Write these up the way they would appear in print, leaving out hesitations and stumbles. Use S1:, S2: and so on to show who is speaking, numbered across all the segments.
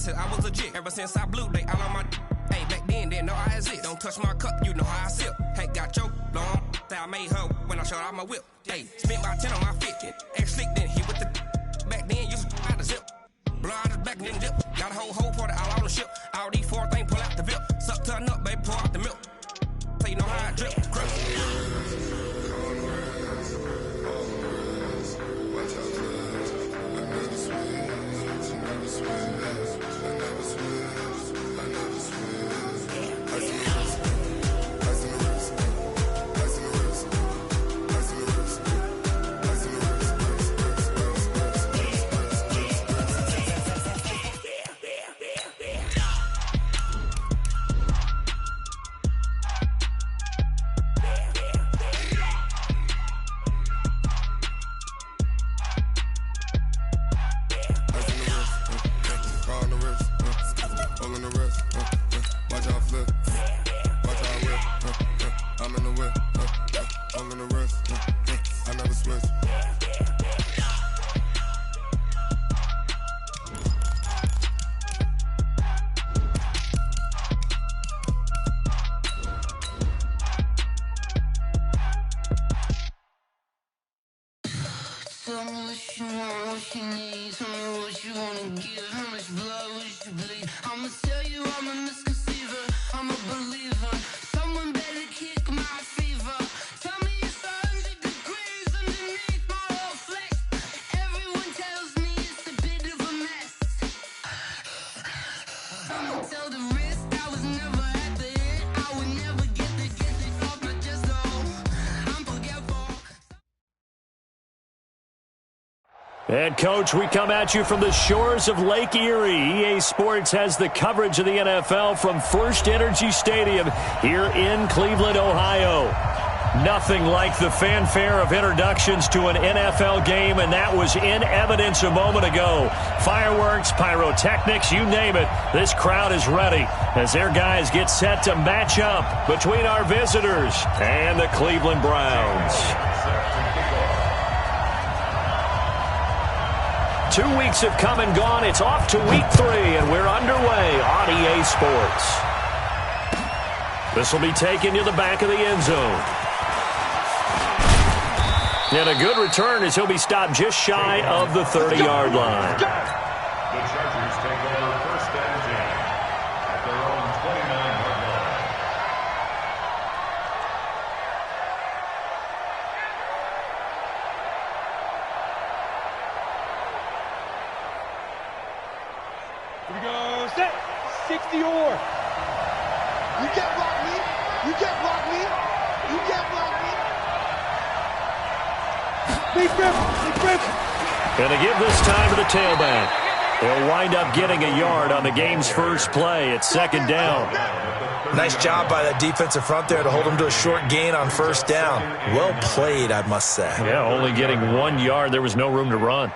S1: listen, I was legit. Ever since I blew, they all on my. Hey, back then, didn't know I exist. Don't touch my cup, you know how I sip. Hey, got your long. I made her when I showed out my whip. Hey, spent about 10 on my fit. Ex-slick, then hit with the. Back then, used to out the zip. Blow out his back and then dip. Got a whole party all on the ship. All these four things pull out the VIP. Suck, turn up, baby, pour out the milk. So you know how I drip.
S2: Tell me what you want, what you need. Tell me what you wanna give. How much blood would you bleed? I'ma tell you I'm a misconceiver. I'm a believer. Someone better kick my fever. Tell me it's 100 degrees underneath my whole flesh. Everyone tells me it's a bit of a mess. I'ma tell the risk I was never at the end. I would never get it off my chest though. I'm forgetful.
S3: And, Coach, we come at you from the shores of Lake Erie. EA Sports has the coverage of the NFL from First Energy Stadium here in Cleveland, Ohio. Nothing like the fanfare of introductions to an NFL game, and that was in evidence a moment ago. Fireworks, pyrotechnics, you name it. This crowd is ready as their guys get set to match up between our visitors and the Cleveland Browns. 2 weeks have come and gone. It's off to week 3, and we're underway on EA Sports. This will be taken to the back of the end zone. And a good return as he'll be stopped just shy of the 30-yard line.
S4: The Chargers take over first and 10 at their own 29-yard line.
S5: Here we go, set, 60 or. You can't block me, you can't block me, you can't block me. Big rip.
S3: Going to give this time to the tailback. He'll wind up getting a yard on the game's first play. It's second down.
S6: Nice job by that defensive front there to hold him to a short gain on first down. Well played, I must say.
S3: Yeah, only getting 1 yard. There was no room to run.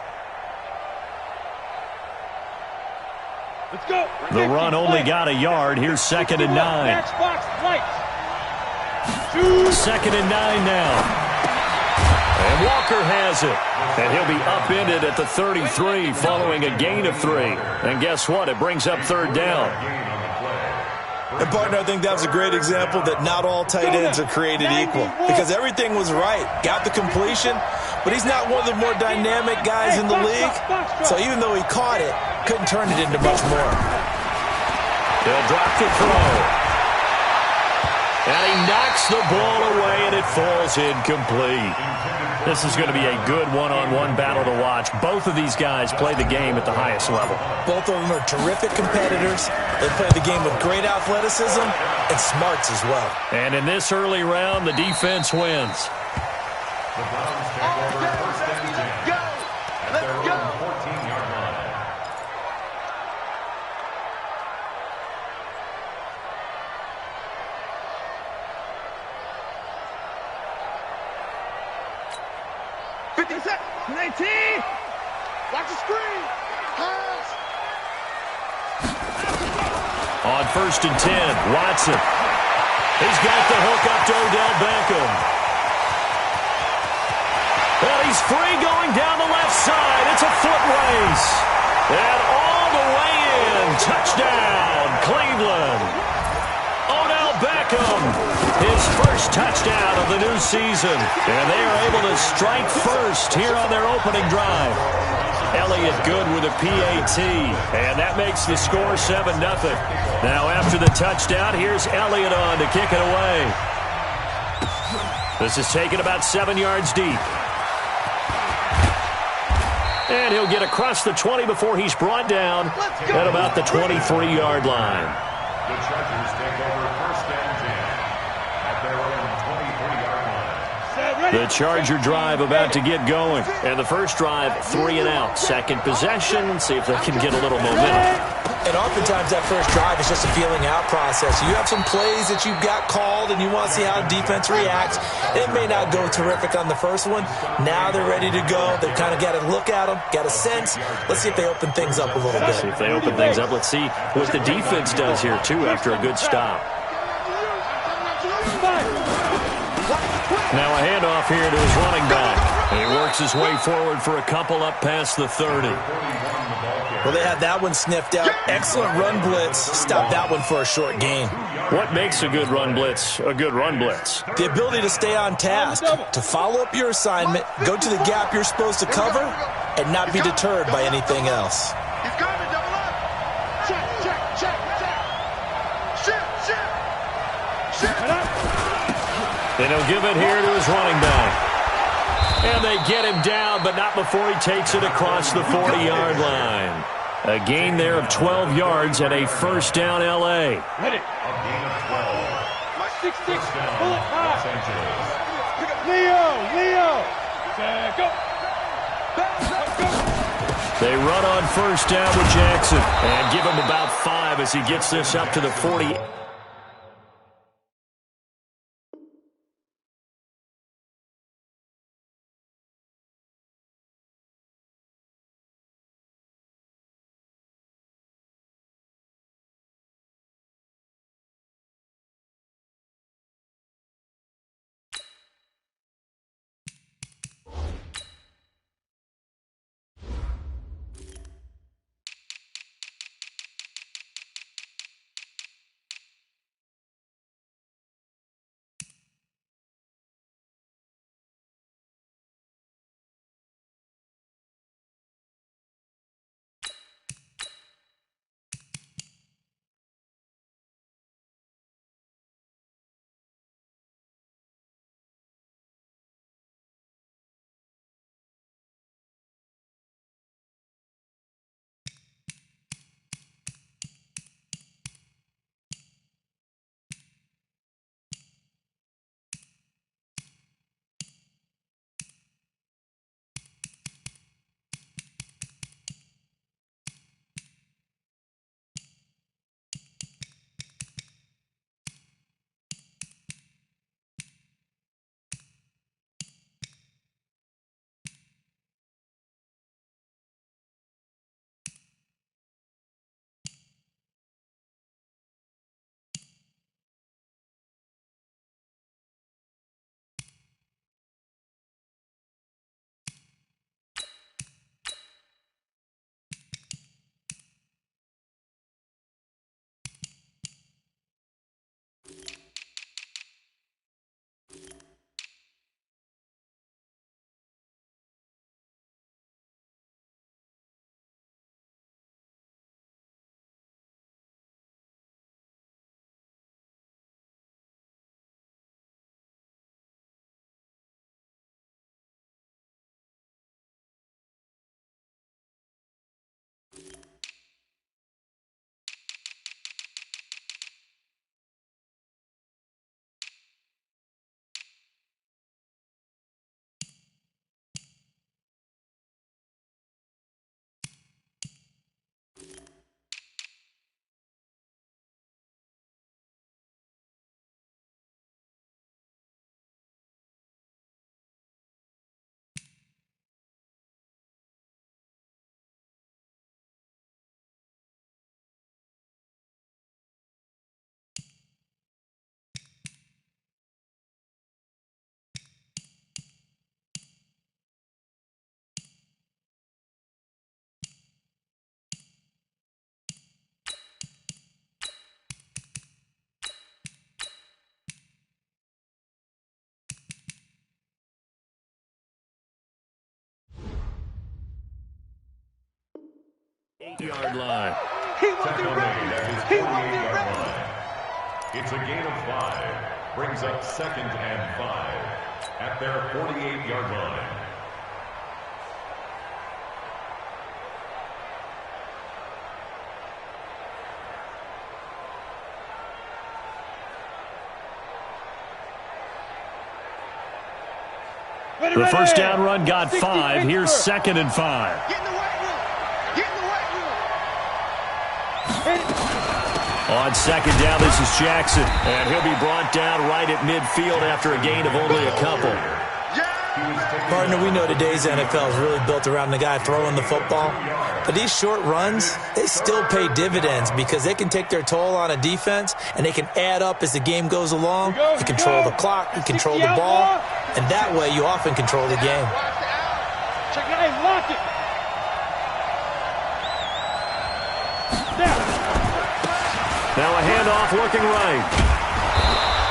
S5: Let's go.
S3: The run only got a yard. Here's second and 9.
S5: Match box, light.
S3: Second and 9 now. And Walker has it. And he'll be upended at the 33 following a gain of 3. And guess what? It brings up third down.
S6: And, partner, I think that was a great example that not all tight ends are created equal. Because everything was right. Got the completion, but he's not one of the more dynamic guys in the league. So even though he caught it, couldn't turn it into much more.
S3: They'll drop the throw. And he knocks the ball away, and it falls incomplete. This is going to be a good one-on-one battle to watch. Both of these guys play the game at the highest level.
S6: Both of them are terrific competitors. They play the game with great athleticism and smarts as well.
S3: And in this early round, the defense wins.
S4: The Browns take over first and 10 at their own 14-yard line.
S5: Seconds, 19. Watch the screen. Pass.
S3: On first and 10, Watson. He's got the hook up to Odell Beckham. Well, he's free going down the left side. It's a foot race. And all the way in. touchdown, Cleveland. Odell Beckham, his first touchdown of the new season. And they are able to strike first here on their opening drive. Elliott good with a PAT, and that makes the score 7-0. Now after the touchdown, here's Elliott on to kick it away. This is taken about 7 yards deep. And he'll get across the 20 before he's brought down at about the 23-yard line.
S4: The Chargers take over first and 10 at their own 23-yard line.
S3: The Charger drive about to get going. And the first drive, 3 and out. Second possession, see if they can get a little momentum.
S6: And oftentimes that first drive is just a feeling out process. You have some plays that you've got called and you want to see how the defense reacts. It may not go terrific on the first one. Now they're ready to go. They've kind of got to look at them, got a sense. Let's see if they open things up a little bit.
S3: Let's see if they open things up. Let's see what the defense does here, too, after a good stop. Now a handoff here to his running back. And he works his way forward for a couple up past the 30.
S6: Well, they had that one sniffed out. Excellent run blitz. Stop that one for a short gain.
S3: What makes a good run blitz a good run blitz?
S6: The ability to stay on task, to follow up your assignment, go to the gap you're supposed to cover, and not be deterred by anything else.
S5: He's got to double up. Check, check, check, check. Shift, shift. Shift.
S3: And he'll give it here to his running back. And they get him down, but not before he takes it across the 40-yard line. A gain there of 12 yards and a first down L.A.
S5: Ready.
S4: A gain of 12.
S5: My 6-6.
S4: First down,
S5: Pull it
S4: Los
S5: high.
S4: Angeles.
S5: Leo. Go.
S3: They run on first down with Jackson and give him about 5 as he gets this up to the 40. Yard line.
S5: He wasn't ready. He wasn't ready.
S4: It's a gain of 5. Brings up 2nd and 5 at their 48-yard line.
S3: The first down run got 5. Here's 2nd and 5.
S5: Get in the weight room. Get in the weight room.
S3: On 2nd down, this is Jackson. And he'll be brought down right at midfield after a gain of only a couple.
S6: Partner, we know today's NFL is really built around the guy throwing the football. But these short runs, they still pay dividends because they can take their toll on a defense and they can add up as the game goes along. You control the clock, you control the ball, and that way you often control the game.
S5: Check it out, lock it.
S3: Now a handoff looking right.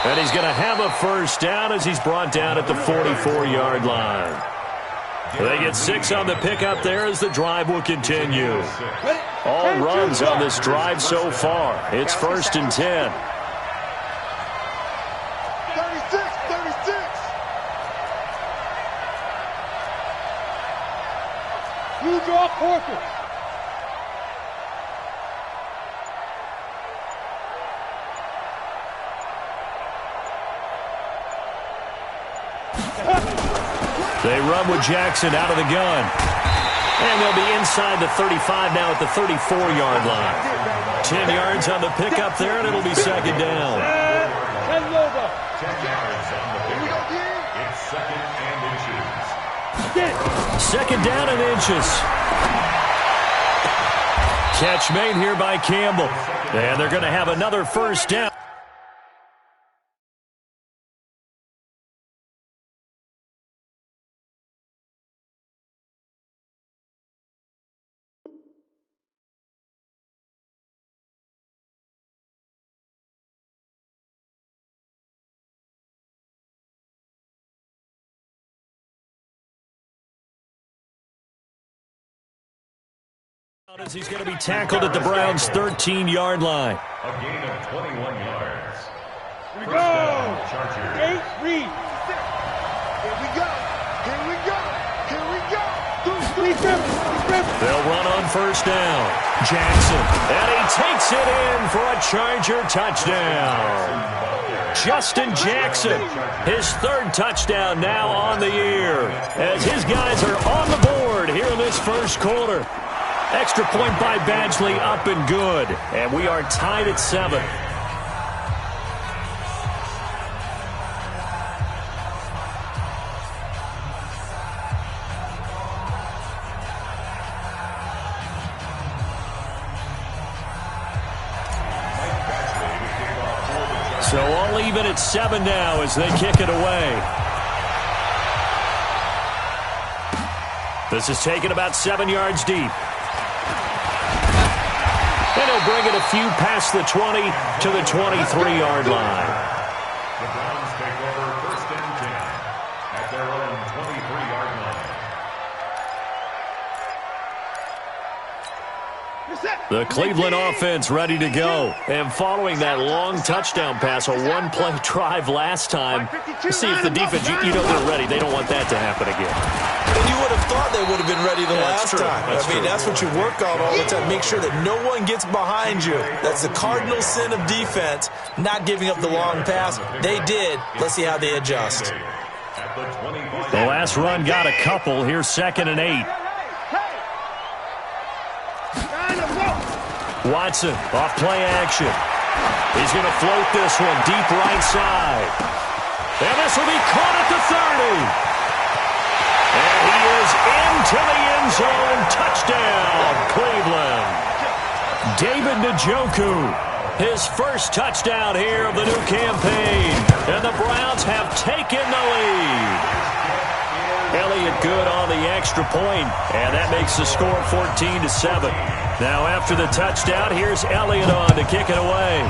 S3: And he's going to have a first down as he's brought down at the 44-yard line. They get 6 on the pickup there as the drive will continue. All runs on this drive so far. It's 1st and 10.
S5: 36. You draw quarter.
S3: They run with Jackson out of the gun. And they'll be inside the 35 now at the 34-yard line. 10 yards on the pickup there, and it'll be 2nd down.
S4: 10 yards on the pickup. It's 2nd and inches.
S3: 2nd down and inches. Catch made here by Campbell. And they're going to have another first down. As he's going to be tackled at the Browns' 13-yard line.
S4: A gain of 21 yards.
S5: Here we
S4: First
S5: go.
S4: down, Chargers.
S5: 8, read. Here we go. Here we go. Here we go.
S3: They'll run on first down. Jackson. And he takes it in for a Charger touchdown. Justin Jackson, his 3rd touchdown now on the year. As his guys are on the board here in this first quarter. Extra point by Badgley up and good. And we are tied at 7. So all even at 7 now as they kick it away. This is taken about 7 yards deep. And he'll bring it a few past the 20 to the 23-yard line.
S4: The Browns take over 1st and 10 at their own 23-yard line.
S3: The Cleveland offense ready to go. And following that long touchdown pass, a one-play drive last time, see if the defense, you know they're ready. They don't want that to happen again.
S6: And you would have thought they would have been ready the last time. That's what you work on all the time. Make sure that no one gets behind you. That's the cardinal sin of defense, not giving up the long pass. They did. Let's see how they adjust.
S3: The last run got a couple. Here's 2nd and 8. Watson off play action. He's going to float this one deep right side. And this will be caught at the 30. And he is into the end zone. Touchdown, Cleveland. David Njoku, his first touchdown here of the new campaign. And the Browns have taken the lead. Elliott good on the extra point, and that makes the score 14-7. Now after the touchdown, here's Elliott on to kick it away.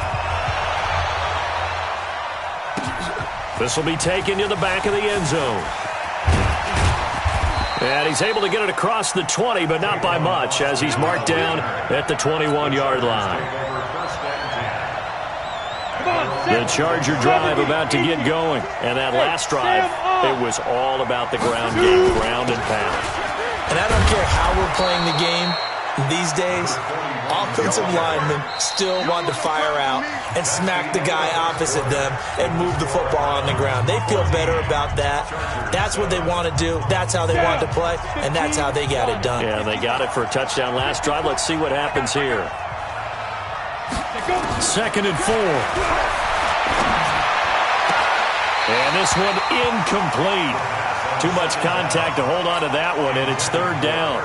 S3: This will be taken to the back of the end zone. And he's able to get it across the 20, but not by much, as he's marked down at the 21-yard line. The Charger drive about to get going. And that last drive, it was all about the ground game, ground and pound.
S6: And I don't care how we're playing the game these days, offensive linemen still want to fire out and smack the guy opposite them and move the football on the ground. They feel better about that. That's what they want to do. That's how they want to play, and that's how they got it done.
S3: Yeah, they got it for a touchdown last drive. Let's see what happens here. 2nd and 4. And this one incomplete. Too much contact to hold on to that one, and it's 3rd down.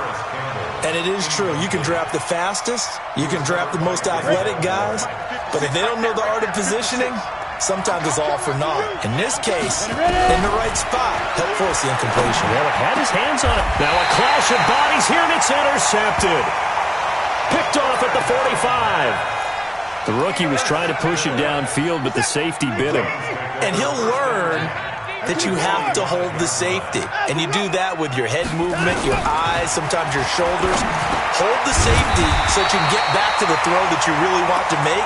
S6: And it is true. You can draft the fastest. You can draft the most athletic guys. But if they don't know the art of positioning, sometimes it's all for naught. In this case, in the right spot, help force the incompletion.
S3: Well, it had his hands on it. Now a clash of bodies here, and it's intercepted. Picked off at the 45. The rookie was trying to push it downfield, but the safety bit him.
S6: And he'll learn that you have to hold the safety. And you do that with your head movement, your eyes, sometimes your shoulders. Hold the safety so that you can get back to the throw that you really want to make.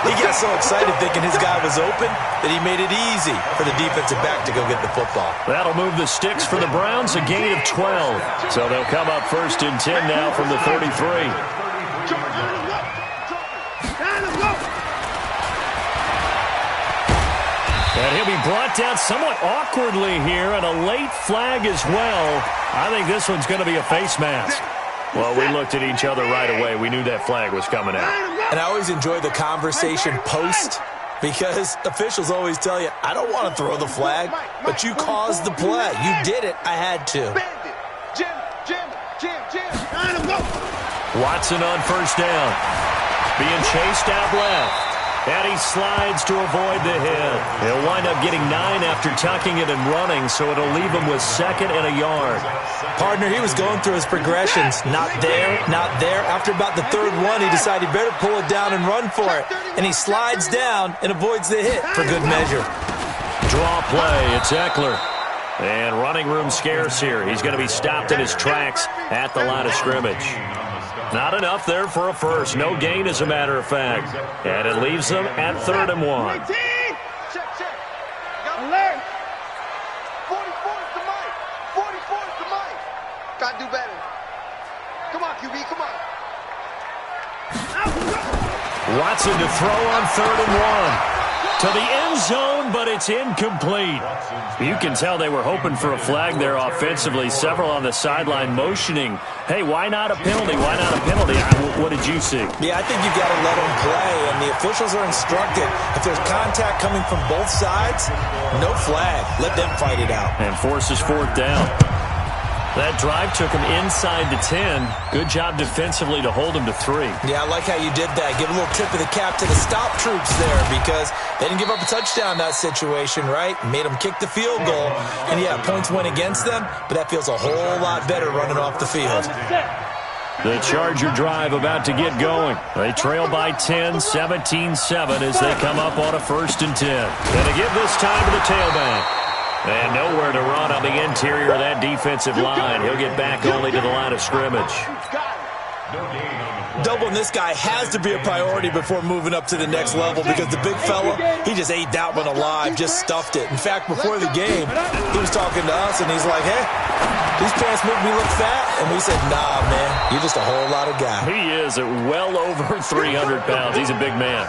S6: He got so excited thinking his guy was open that he made it easy for the defensive back to go get the football.
S3: That'll move the sticks for the Browns, a gain of 12. So they'll come up 1st and 10 now from the 33. And he'll be brought down somewhat awkwardly here, and a late flag as well. I think this one's going to be a face mask. Well, we looked at each other right away. We knew that flag was coming out.
S6: And I always enjoy the conversation post, because officials always tell you, I don't want to throw the flag, but you caused the play. You did it. I had to.
S3: Watson on 1st down. Being chased out left. And he slides to avoid the hit. He'll wind up getting 9 after tucking it and running, so it'll leave him with 2nd and a yard.
S6: Partner, he was going through his progressions. Not there, not there. After about the 3rd one, he decided he better pull it down and run for it. And he slides down and avoids the hit for good measure.
S3: Draw play. It's Eckler. And running room scarce here. He's going to be stopped in his tracks at the line of scrimmage. Not enough there for a first. No gain, as a matter of fact. And it leaves them at 3rd and 1.
S5: Check. Alert. 44 is the mic. 44 is the mic. Gotta do better. Come on, QB, come on.
S3: Watson to throw on 3rd and 1. To the end zone, but it's incomplete. You can tell they were hoping for a flag there offensively. Several on the sideline motioning, hey, why not a penalty? Why not a penalty? What did you see?
S6: Yeah, I think you got to let them play, and the officials are instructed. If there's contact coming from both sides, no flag. Let them fight it out.
S3: And forces 4th down. That drive took him inside the 10. Good job defensively to hold him to 3.
S6: Yeah, I like how you did that. Give a little tip of the cap to the stop troops there, because they didn't give up a touchdown in that situation, right? Made them kick the field goal. And, yeah, points went against them, but that feels a whole lot better running off the field.
S3: The Charger drive about to get going. They trail by 10, 17-7 as they come up on a 1st and 10. Gonna give this time to the tailback. And nowhere to run on the interior of that defensive line. He'll get back only to the line of scrimmage.
S6: Doubling this guy has to be a priority before moving up to the next level, because the big fella, he just ate that one alive, just stuffed it. In fact, before the game, he was talking to us, and he's like, hey, these pants make me look fat. And we said, nah, man, you're just a whole lot of guy.
S3: He is at well over 300 pounds. He's a big man.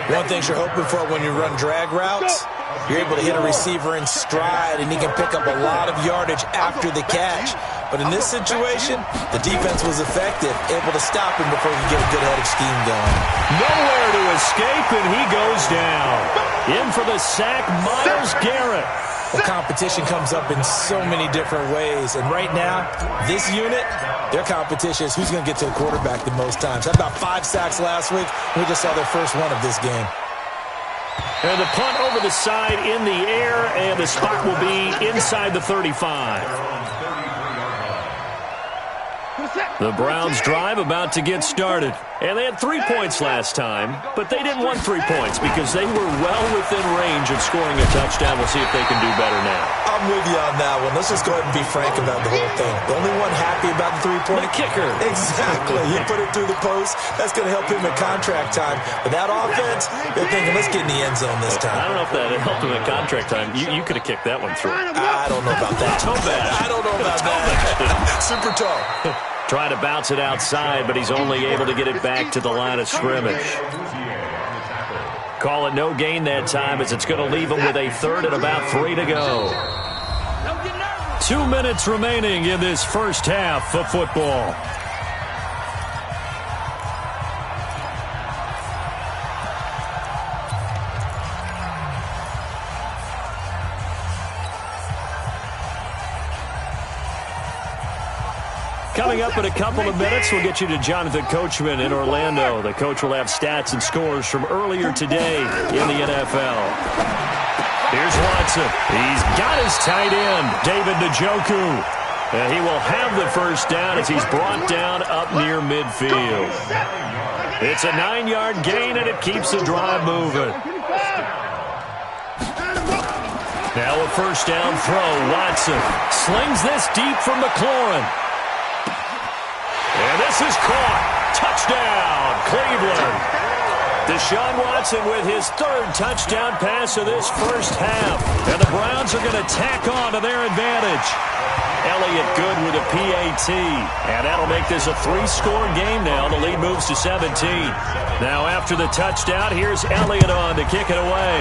S6: One thing you're hoping for when you run drag routes, you're able to hit a receiver in stride, and he can pick up a lot of yardage after the catch. But in this situation, the defense was effective, able to stop him before he could get a good head of steam going.
S3: Nowhere to escape, and he goes down. In for the sack, Myles Garrett.
S6: Well, competition comes up in so many different ways. And right now, this unit, their competition is who's going to get to the quarterback the most times. Had about 5 sacks last week. We just saw their first one of this game.
S3: And the punt over the side in the air, and the spot will be inside the 35. The Browns drive about to get started. And they had 3 points last time, but they didn't want 3 points because they were well within range of scoring a touchdown. We'll see if they can do better now.
S6: I'm with you on that one. Let's just go ahead and be frank about the whole thing. The only one happy about the 3-point
S3: kicker.
S6: Exactly. He put it through the post. That's going to help him in contract time. But that offense, they're thinking, let's get in the end zone this time.
S3: I don't know if that helped him in contract time. You could have kicked that one through.
S6: I don't know about that. I don't know about that. Super tall.
S3: Trying to bounce it outside, but he's only able to get it back to the line of scrimmage. Call it no gain that time as it's going to leave him with a third and about 3 to go. 2 minutes remaining in this first half of football. Coming up in a couple of minutes, we'll get you to Jonathan Coachman in Orlando. The coach will have stats and scores from earlier today in the NFL. Here's Watson. He's got his tight end, David Njoku. And he will have the first down as he's brought down up near midfield. It's a 9-yard gain, and it keeps the drive moving. Now a first down throw. Watson slings this deep from McLaurin. And this is caught. Touchdown, Cleveland. Deshaun Watson with his third touchdown pass of this first half. And the Browns are going to tack on to their advantage. Elliott good with a PAT. And that'll make this a 3-score game now. The lead moves to 17. Now after the touchdown, here's Elliott on to kick it away.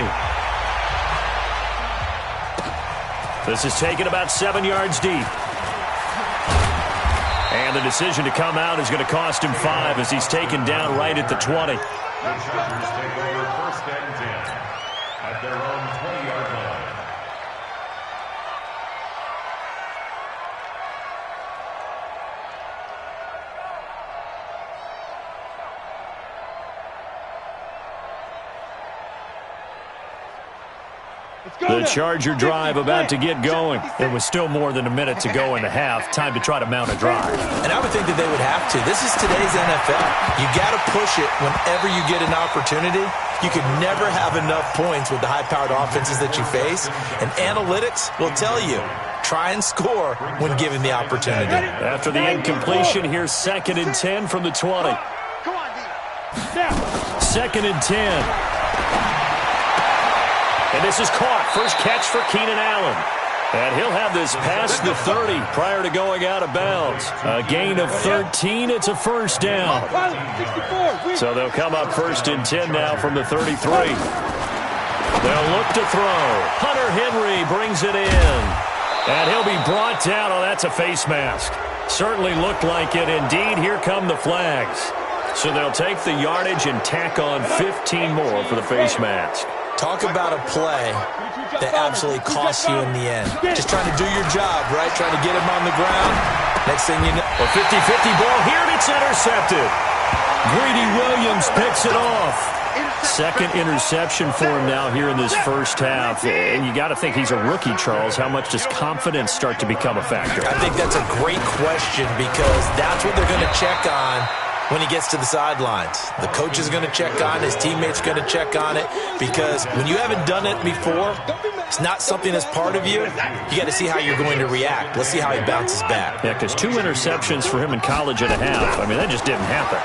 S3: This is taken about 7 yards deep. And the decision to come out is going to cost him 5 as he's taken down right at the 20.
S4: The Chargers take over first and 10 at their own 20-yard line.
S3: The Charger drive about to get going. There was still more than a minute to go in the half. Time to try to mount a drive.
S6: And I would think that they would have to. This is today's NFL. You got to push it whenever you get an opportunity. You can never have enough points with the high-powered offenses that you face. And analytics will tell you, try and score when given the opportunity.
S3: After the incompletion, here's 2nd and 10 from the 20. 2nd and 10. And this is caught. First catch for Keenan Allen. And he'll have this past the 30 prior to going out of bounds. A gain of 13. It's a first down. So they'll come up 1st and 10 now from the 33. They'll look to throw. Hunter Henry brings it in. And he'll be brought down. Oh, that's a face mask. Certainly looked like it. Indeed, here come the flags. So they'll take the yardage and tack on 15 more for the face mask.
S6: Talk about a play that absolutely costs you in the end. Just trying to do your job, right? Trying to get him on the ground. Next thing you know,
S3: a 50-50 ball here, and it's intercepted. Greedy Williams picks it off. 2nd interception for him now here in this first half. And you got to think he's a rookie, Charles. How much does confidence start to become a factor?
S6: I think that's a great question because that's what they're going to check on when he gets to the sidelines. The coach is going to check on, his teammates are going to check on it, because when you haven't done it before, it's not something that's part of you. You got to see how you're going to react. Let's see how he bounces back.
S3: Yeah, because 2 interceptions for him in college and a half. I mean, that just didn't happen.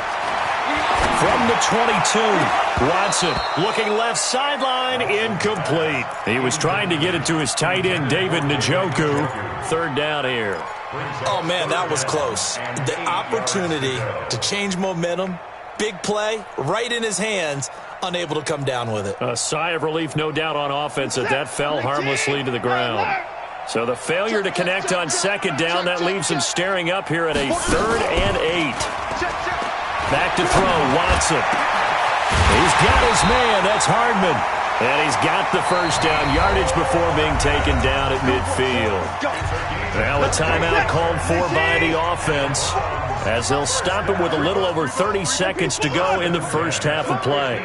S3: From the 22, Watson looking left sideline, incomplete. He was trying to get it to his tight end, David Njoku. 3rd down here.
S6: Oh, man, that was close. The opportunity to change momentum, big play, right in his hands, unable to come down with it.
S3: A sigh of relief, no doubt, on offense that fell harmlessly to the ground. So the failure to connect on 2nd down, that leaves him staring up here at a 3rd and 8. Back to throw, Watson. He's got his man, that's Hardman. And he's got the first down, yardage before being taken down at midfield. Now a timeout called for by the offense as they'll stop it with a little over 30 seconds to go in the first half of play.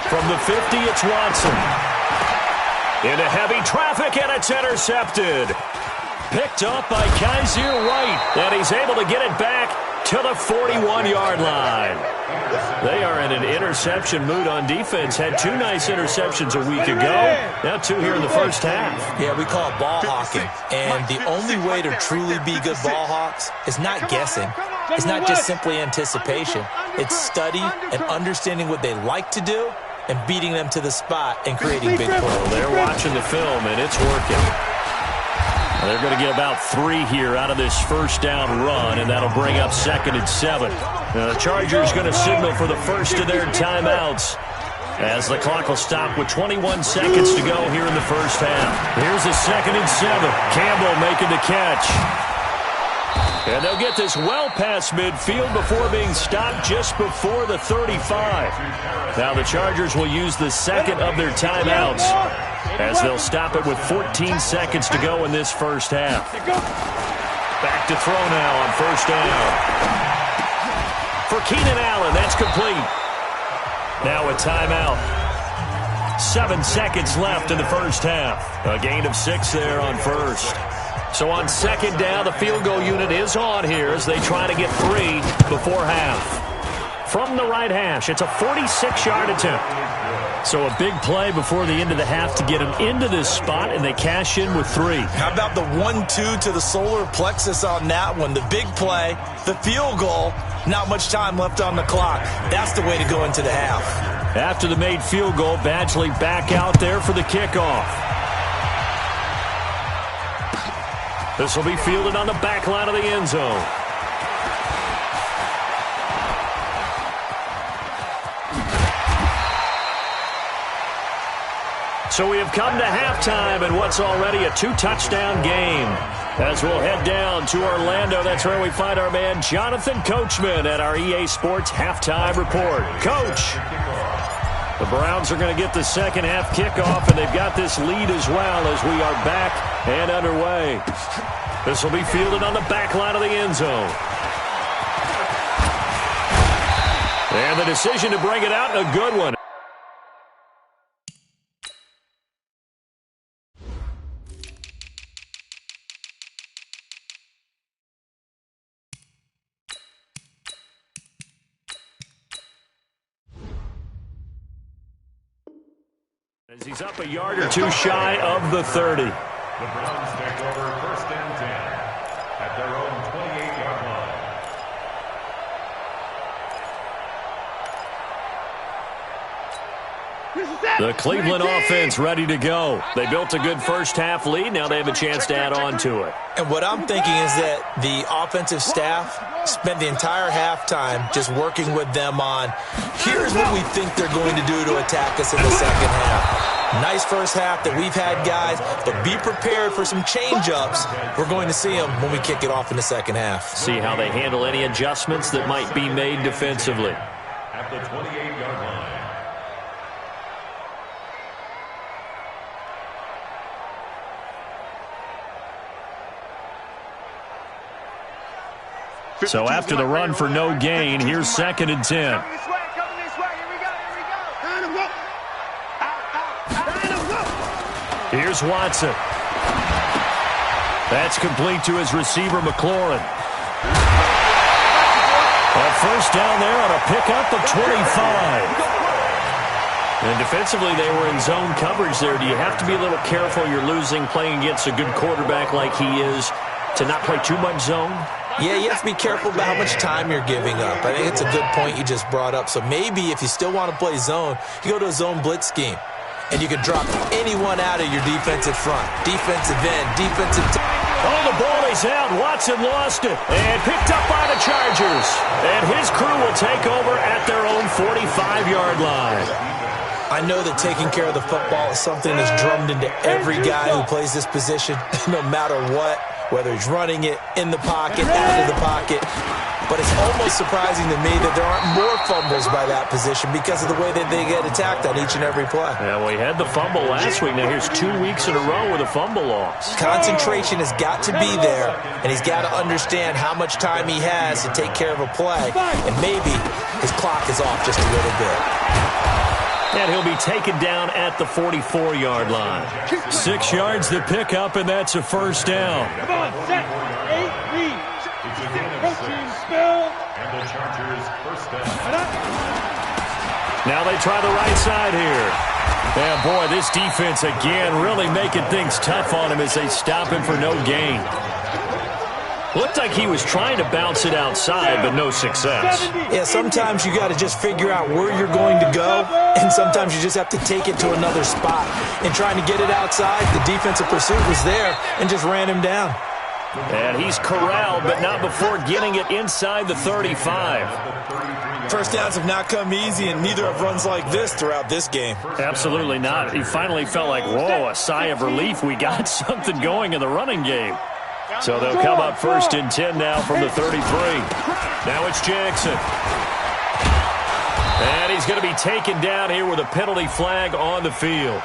S3: From the 50, it's Watson. Into heavy traffic, and it's intercepted. picked up by Kaiser White, and he's able to get it back to the 41-yard line. They are in an interception mood on defense. Had 2 nice interceptions a week ago. Now 2 here in the first half.
S6: Yeah, we call it ball hawking. And the only way to truly be good ball hawks is not guessing. It's not just simply anticipation. It's study and understanding what they like to do and beating them to the spot and creating big plays.
S3: They're watching the film, and it's working. They're going to get about 3 here out of this first down run, and that'll bring up 2nd and 7. Now the Chargers going to signal for the first of their timeouts as the clock will stop with 21 seconds to go here in the first half. Here's a 2nd and 7. Campbell making the catch. And they'll get this well past midfield before being stopped just before the 35. Now the Chargers will use the second of their timeouts as they'll stop it with 14 seconds to go in this first half. Back to throw now on first down. For Keenan Allen, that's complete. Now a timeout. 7 seconds left in the first half. A gain of 6 there on first. So on second down, the field goal unit is on here as they try to get 3 before half. From the right hash, it's a 46-yard attempt. So a big play before the end of the half to get them into this spot, and they cash in with 3.
S6: How about the 1-2 to the solar plexus on that one? The big play, the field goal, not much time left on the clock. That's the way to go into the half.
S3: After the made field goal, Badgley back out there for the kickoff. This will be fielded on the back line of the end zone. So we have come to halftime in what's already a 2-touchdown game. As we'll head down to Orlando, that's where we find our man Jonathan Coachman at our EA Sports Halftime Report. Coach, the Browns are going to get the second half kickoff, and they've got this lead as well as we are back and underway. This will be fielded on the back line of the end zone. And the decision to bring it out, a good one. As he's up a yard or 2 shy of the 30.
S4: The Browns take over 1st and 10 at their own 28-yard line.
S3: The Cleveland offense ready to go. They built a good first half lead. Now they have a chance to add on to it.
S6: And what I'm thinking is that the offensive staff spent the entire halftime just working with them on, here's what we think they're going to do to attack us in the second half. Nice first half that we've had, guys, but be prepared for some change-ups. We're going to see them when we kick it off in the second half.
S3: See how they handle any adjustments that might be made defensively.
S4: At the 28-yard line.
S3: So after the run for no gain, here's 2nd and 10. Here's Watson. That's complete to his receiver, McLaurin. A first down there on a pickup of 25. And defensively, they were in zone coverage there. Do you have to be a little careful? You're losing playing against a good quarterback like he is to not play too much zone?
S6: Yeah, you have to be careful about how much time you're giving up. I think it's a good point you just brought up. So maybe if you still want to play zone, you go to a zone blitz scheme. And you can drop anyone out of your defensive front. Defensive end, defensive...
S3: Oh, the ball is out. Watson lost it. And picked up by the Chargers. And his crew will take over at their own 45-yard line.
S6: I know that taking care of the football is something that's drummed into every guy who plays this position, no matter what. Whether he's running it in the pocket, out of the pocket. But it's almost surprising to me that there aren't more fumbles by that position because of the way that they get attacked on each and every play.
S3: Yeah, we had the fumble last week. Now here's 2 weeks in a row with a fumble loss.
S6: Concentration has got to be there, and he's got to understand how much time he has to take care of a play. And maybe his clock is off just a little bit.
S3: And he'll be taken down at the 44-yard line. 6 yards the pickup, and that's a first down.
S5: Come on, set. 8 lead.
S4: It's a gain of 6.
S5: Spell.
S4: And the Chargers first down.
S3: Now they try the right side here. And, boy, this defense, again, really making things tough on him as they stop him for no gain. Looked like he was trying to bounce it outside, but no success.
S6: Yeah, sometimes you got to just figure out where you're going to go, and sometimes you just have to take it to another spot. And trying to get it outside, the defensive pursuit was there and just ran him down.
S3: And he's corralled, but not before getting it inside the 35.
S6: First downs have not come easy, and neither have runs like this throughout this game.
S3: Absolutely not. He finally felt like, whoa, a sigh of relief. We got something going in the running game. So they'll come up 1st and 10 now from the 33. Now it's Jackson. And he's going to be taken down here with a penalty flag on the field.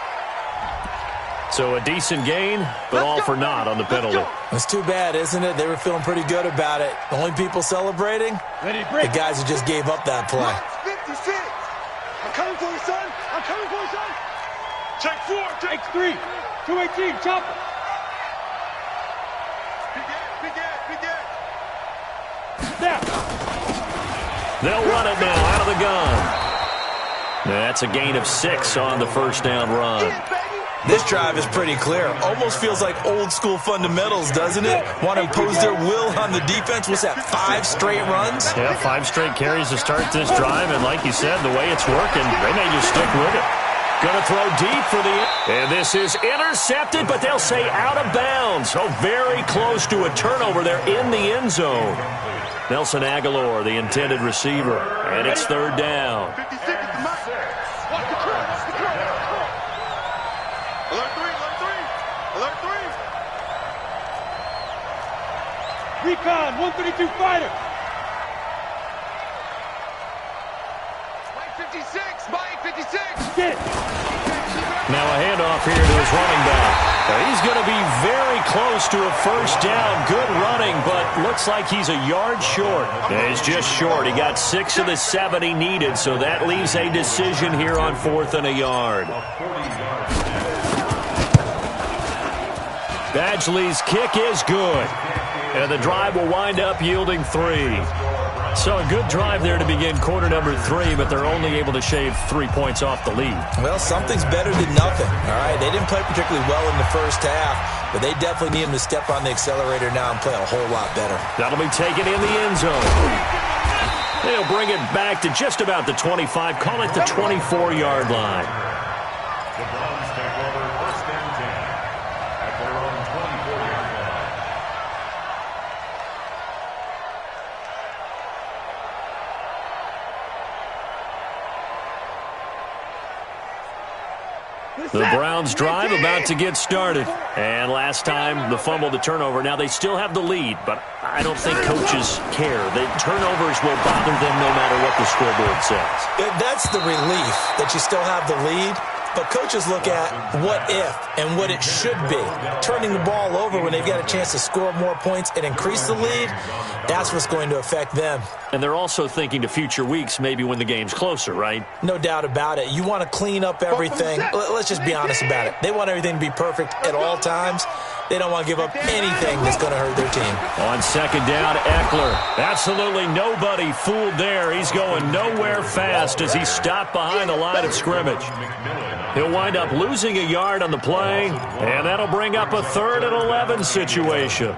S3: So a decent gain, but all for naught on the penalty.
S6: It's too bad, isn't it? They were feeling pretty good about it. The only people celebrating, the guys who just gave up that play.
S5: 56. I'm coming for you, son. I'm coming for you, son. Check 4. Check 3. 218. Chop it.
S3: They'll run it now out of the gun. That's a gain of 6 on the first down run.
S6: This drive is pretty clear. Almost feels like old school fundamentals, doesn't it? Want to impose their will on the defense. What's that, 5 straight runs?
S3: Yeah, 5 straight carries to start this drive. And like you said, the way it's working, they may just stick with it. Going to throw deep for the... And this is intercepted, but they'll say out of bounds. Oh, very close to a turnover there in the end zone. Nelson Aguilar, the intended receiver. And it's 3rd down.
S5: 56 is the mark. Watch the curl. Watch the curl. Alert 3. Alert 3. Alert 3. Recon, 132 fighter. Mike 56. Mike 56. Get it.
S3: Now a handoff here to his running back. He's going to be very close to a first down. Good running, but looks like he's a yard short. He's just short. He got 6 of the 7 he needed, so that leaves a decision here on 4th and a yard. Badgley's kick is good. And the drive will wind up yielding 3. So a good drive there to begin quarter number 3, but they're only able to shave 3 points off the lead.
S6: Well, something's better than nothing, all right? They didn't play particularly well in the first half, but they definitely need him to step on the accelerator now and play a whole lot better.
S3: That'll be taken in the end zone. They'll bring it back to just about the 25, call it the 24-yard line.
S4: The Browns take over 1st and 10 at their own 24-yard line.
S3: The Browns drive about to get started. And last time, the fumble, the turnover. Now, they still have the lead, but I don't think coaches care. The turnovers will bother them no matter what the scoreboard says.
S6: That's the relief that you still have the lead. But coaches look at what if and what it should be. Turning the ball over when they've got a chance to score more points and increase the lead, that's what's going to affect them.
S3: And they're also thinking to future weeks, maybe when the game's closer, right?
S6: No doubt about it. You want to clean up everything. Let's just be honest about it. They want everything to be perfect at all times. They don't want to give up anything that's going to hurt their team.
S3: On 2nd down, Eckler. Absolutely nobody fooled there. He's going nowhere fast as he's stopped behind the line of scrimmage. He'll wind up losing a yard on the play, and that'll bring up a 3rd and 11 situation.
S5: You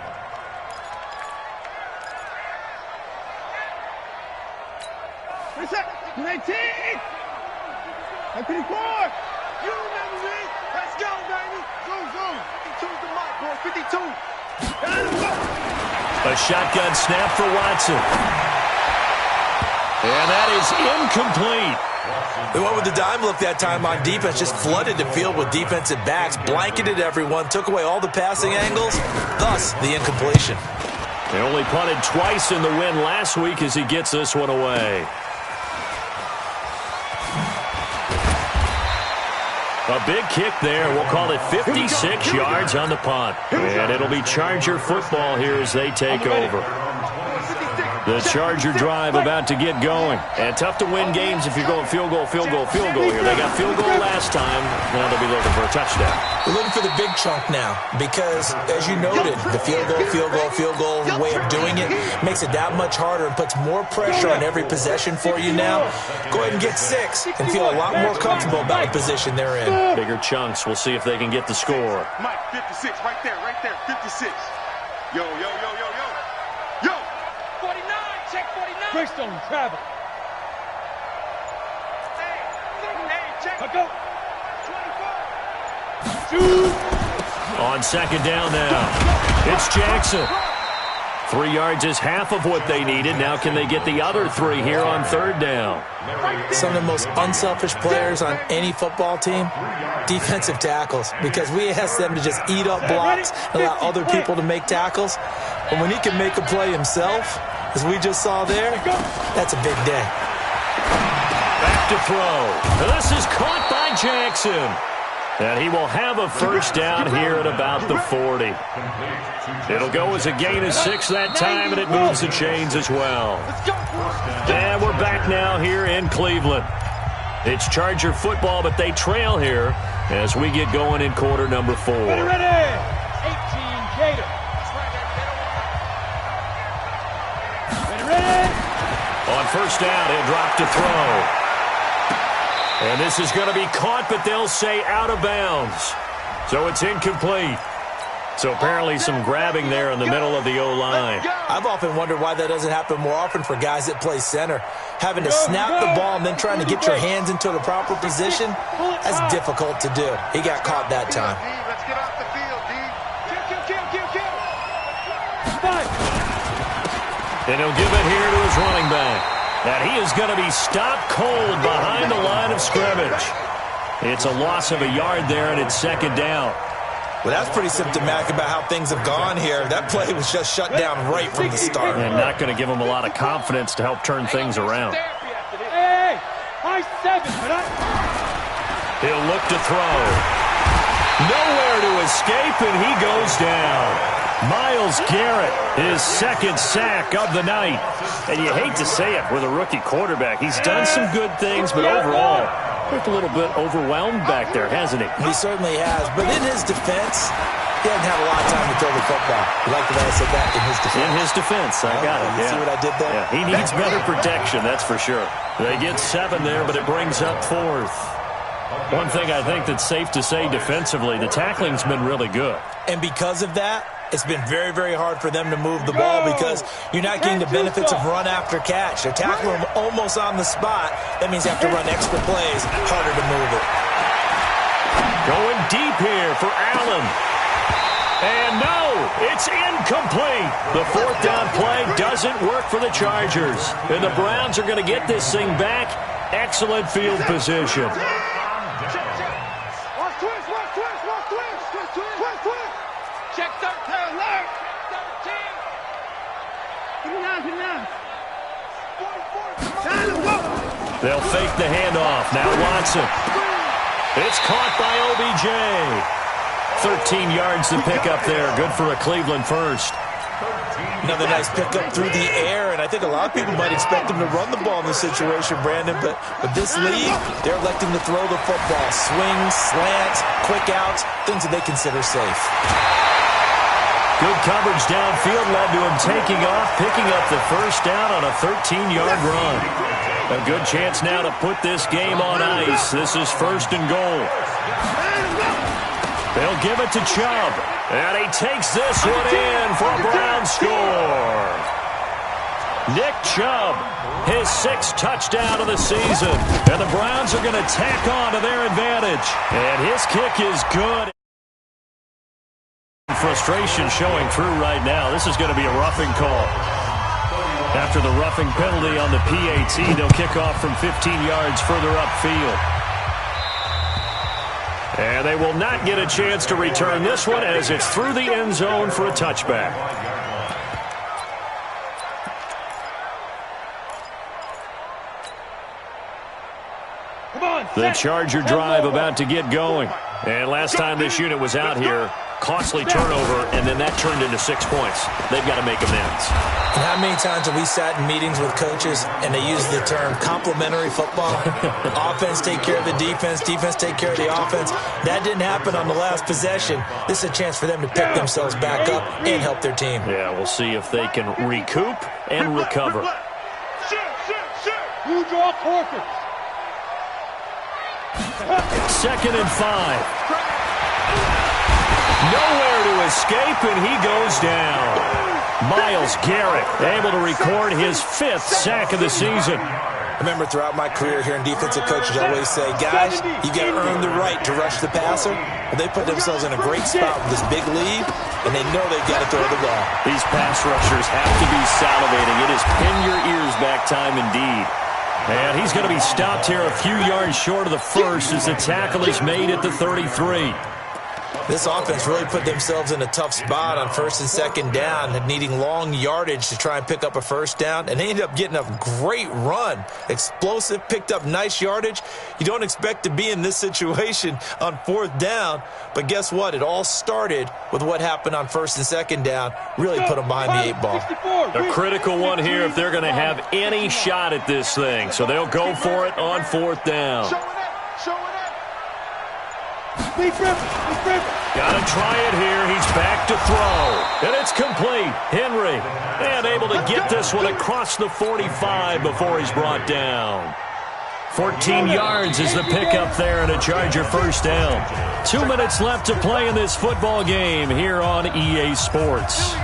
S5: remember me? Let's go, baby. Zoom. 52's the mark, boy. 52.
S3: A shotgun snap for Watson. And that is incomplete.
S6: They went with the dime look that time on defense, just flooded the field with defensive backs, blanketed everyone, took away all the passing angles, thus the incompletion.
S3: They only punted twice in the win last week as he gets this one away. A big kick there. We'll call it 56 yards on the punt. And it'll be Charger football here as they take over. The Charger drive about to get going. And tough to win games if you're going field goal, field goal, field goal here. They got field goal last time. Now they'll be looking for a touchdown.
S6: They're looking for the big chunk now because, as you noted, the field goal way of doing it makes it that much harder and puts more pressure on every possession for you now. Go ahead and get 6 and feel a lot more comfortable about the position they're in.
S3: Bigger chunks. We'll see if they can get the score.
S5: Mike, 56, right there, 56. Yo.
S7: 49, check 49.
S5: Greystone, travel.
S7: Check.
S5: Go. 24.
S3: On second down now. It's Jackson. 3 yards is half of what they needed. Now can they get the other 3 here on third down?
S6: Some of the most unselfish players on any football team, defensive tackles, because we ask them to just eat up blocks and allow other people to make tackles. But when he can make a play himself, as we just saw there, that's a big day.
S3: Back to throw. This is caught by Jackson. And he will have a first down here at about the 40. It'll go as a gain of 6 that time, and it moves the chains as well. And we're back now here in Cleveland. It's Charger football, but they trail here as we get going in quarter number 4.
S5: Ready. 18 Gator. Ready.
S3: On first down, he'll drop to throw. And this is going to be caught, but they'll say out of bounds. So it's incomplete. So apparently some grabbing there in the middle of the O-line.
S6: I've often wondered why that doesn't happen more often for guys that play center. Having to snap the ball and then trying to get your hands into the proper position, that's difficult to do. He got caught that time.
S5: Let's get off the field, D. Kill.
S3: And he'll give it here to his running back. And he is going to be stopped cold behind the line of scrimmage. It's a loss of a yard there, and it's second down.
S6: Well, that's pretty symptomatic about how things have gone here. That play was just shut down right from the start.
S3: And not going to give him a lot of confidence to help turn things around.
S5: Hey, high 7.
S3: He'll look to throw. Nowhere to escape, and he goes down. Myles Garrett, his second sack of the night. And you hate to say it with a rookie quarterback. He's done some good things, but overall, looked a little bit overwhelmed back there, hasn't he?
S6: He certainly has. But in his defense, he hasn't had a lot of time to throw the football. You like the way I said that? In his defense.
S3: In his defense, I got it.
S6: You see what I did there?
S3: Yeah, he needs better protection, that's for sure. They get 7 there, but it brings up 4th. One thing I think that's safe to say defensively, the tackling's been really good.
S6: And because of that, it's been very, very hard for them to move the ball because you're not getting the benefits of run after catch. They're tackling them almost on the spot. That means you have to run extra plays, harder to move it.
S3: Going deep here for Allen. And no, it's incomplete. The 4th down play doesn't work for the Chargers. And the Browns are going to get this thing back. Excellent field position.
S7: Check 13, alert. 13. Give me 9.
S3: They'll fake the handoff. Now Watson. It's caught by OBJ. 13 yards to pick up there. Good for a Cleveland first.
S6: Another nice pickup through the air, and I think a lot of people might expect them to run the ball in this situation, Brandon, but with this league, they're electing to throw the football. Swings, slants, quick outs, things that they consider safe.
S3: Good coverage downfield led to him taking off, picking up the first down on a 13-yard run. A good chance now to put this game on ice. This is 1st and goal. They'll give it to Chubb. And he takes this one in for a Brown score. Nick Chubb, his 6th touchdown of the season. And the Browns are going to tack on to their advantage. And his kick is good. Frustration showing through right now. This is going to be a roughing call. After the roughing penalty on the PAT, they'll kick off from 15 yards further upfield. And they will not get a chance to return this one as it's through the end zone for a touchback. The Charger drive about to get going. And last time this unit was out here, Costly turnover, and then that turned into 6 points. They've got to make amends.
S6: And how many times have we sat in meetings with coaches and they use the term complementary football? Offense take care of the defense, defense take care of the offense. That didn't happen on the last possession. This is a chance for them to pick themselves back up and help their team.
S3: Yeah, we'll see if they can recoup and recover.
S5: Who draw forfeit?
S3: 2nd and 5. Nowhere to escape, and he goes down. Myles Garrett able to record his 5th sack of the season.
S6: I remember throughout my career hearing defensive coaches always say, guys, you got to earn the right to rush the passer. Well, they put themselves in a great spot with this big lead, and they know they've got to throw the ball.
S3: These pass rushers have to be salivating. It is pin your ears back time indeed. And he's going to be stopped here a few yards short of the first as the tackle is made at the 33.
S6: This offense really put themselves in a tough spot on 1st and 2nd down, needing long yardage to try and pick up a 1st down, and they ended up getting a great run. Explosive, picked up nice yardage. You don't expect to be in this situation on 4th down, but guess what? It all started with what happened on 1st and 2nd down. Really put them behind the 8 ball.
S3: A critical one here if they're going to have any shot at this thing, so they'll go for it on 4th down. Got to try it here. He's back to throw. And it's complete. Henry, and able to get this one across the 45 before he's brought down. 14 yards is the pickup there and a Charger 1st down. 2 minutes left to play in this football game here on EA Sports.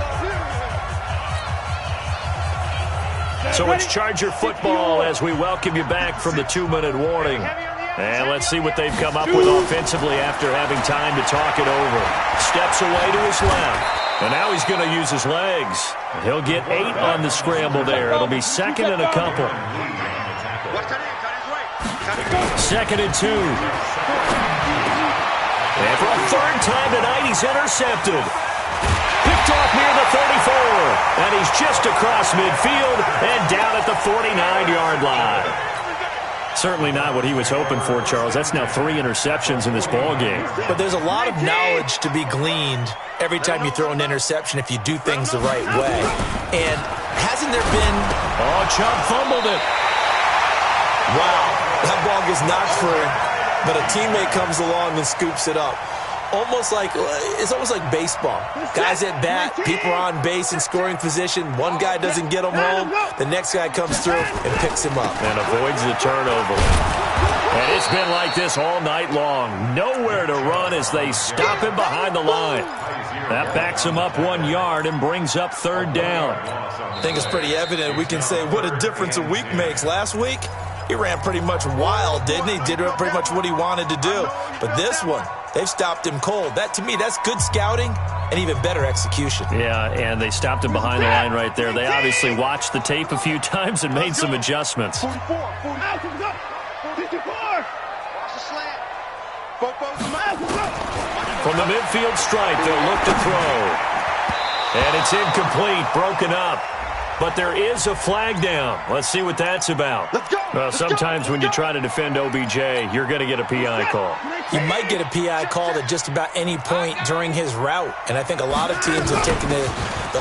S3: So it's Charger football as we welcome you back from the 2-minute warning. And let's see what they've come up with offensively after having time to talk it over. Steps away to his left. And now he's going to use his legs. He'll get 8 on the scramble there. It'll be 2nd and a couple. 2nd and 2. And for a 3rd time tonight, he's intercepted. Picked off near the 34. And he's just across midfield and down at the 49-yard line. Certainly not what he was hoping for, Charles. That's now 3 interceptions in this ball game.
S6: But there's a lot of knowledge to be gleaned every time you throw an interception if you do things the right way. And hasn't there been...
S3: Oh, Chubb fumbled it.
S6: Wow, that ball gets knocked free, but a teammate comes along and scoops it up. It's almost like baseball. Guys at bat, people are on base in scoring position. One guy doesn't get him home. The next guy comes through and picks him up.
S3: And avoids the turnover. And it's been like this all night long. Nowhere to run as they stop him behind the line. That backs him up 1 yard and brings up 3rd down.
S6: I think it's pretty evident. We can say what a difference a week makes. Last week, he ran pretty much wild, didn't he? Did pretty much what he wanted to do. But this one, they've stopped him cold. That, to me, that's good scouting and even better execution.
S3: Yeah, and they stopped him behind the line right there. They obviously watched the tape a few times and made some adjustments.
S5: 44.
S3: From the midfield stripe, they'll look to throw. And it's incomplete, broken up. But there is a flag down. Let's see what that's about. Well, sometimes when you try to defend OBJ, you're going to get a PI call.
S6: You might get a PI call at just about any point during his route. And I think a lot of teams have taken the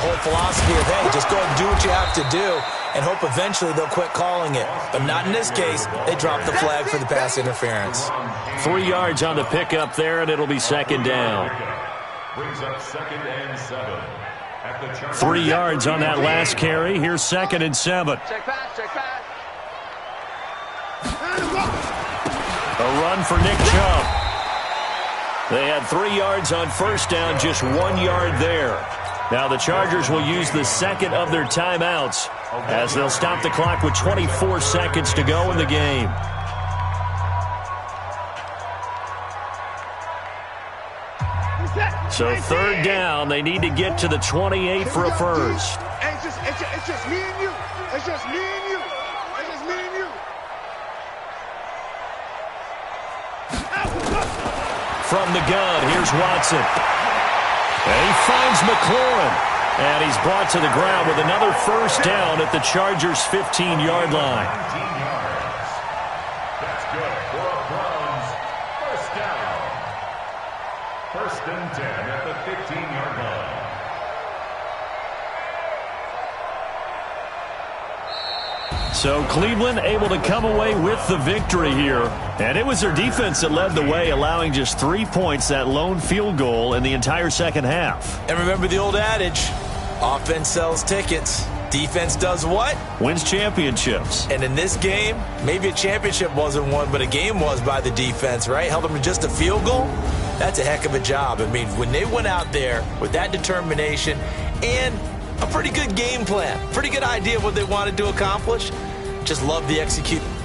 S6: whole philosophy of, hey, just go and do what you have to do and hope eventually they'll quit calling it. But not in this case. They dropped the flag for the pass interference.
S3: 3 yards on the pickup there, and it'll be 2nd down.
S4: Brings up 2nd and 7.
S3: 3 yards on that last carry. Here's 2nd and 7.
S7: Check pass, check pass.
S3: A run for Nick Chubb. They had 3 yards on 1st down, just 1 yard there. Now the Chargers will use the 2nd of their timeouts as they'll stop the clock with 24 seconds to go in the game. So 3rd down, they need to get to the 28 for a first.
S5: It's just me and you. It's just me and you. It's just me and you.
S3: From the gun, here's Watson. And he finds McLaurin. And he's brought to the ground with another 1st down at the Chargers' 15-yard line.
S4: 19 yards. That's good for a Browns 1st down. 1st and 10 at the 15-yard line.
S3: So Cleveland able to come away with the victory here. And it was their defense that led the way, allowing just 3 points, that lone field goal in the entire second half.
S6: And remember the old adage, offense sells tickets. Defense does what?
S3: Wins championships.
S6: And in this game, maybe a championship wasn't won, but a game was by the defense, right? Held them to just a field goal. That's a heck of a job. I mean, when they went out there with that determination and a pretty good game plan, pretty good idea of what they wanted to accomplish, just love the execution.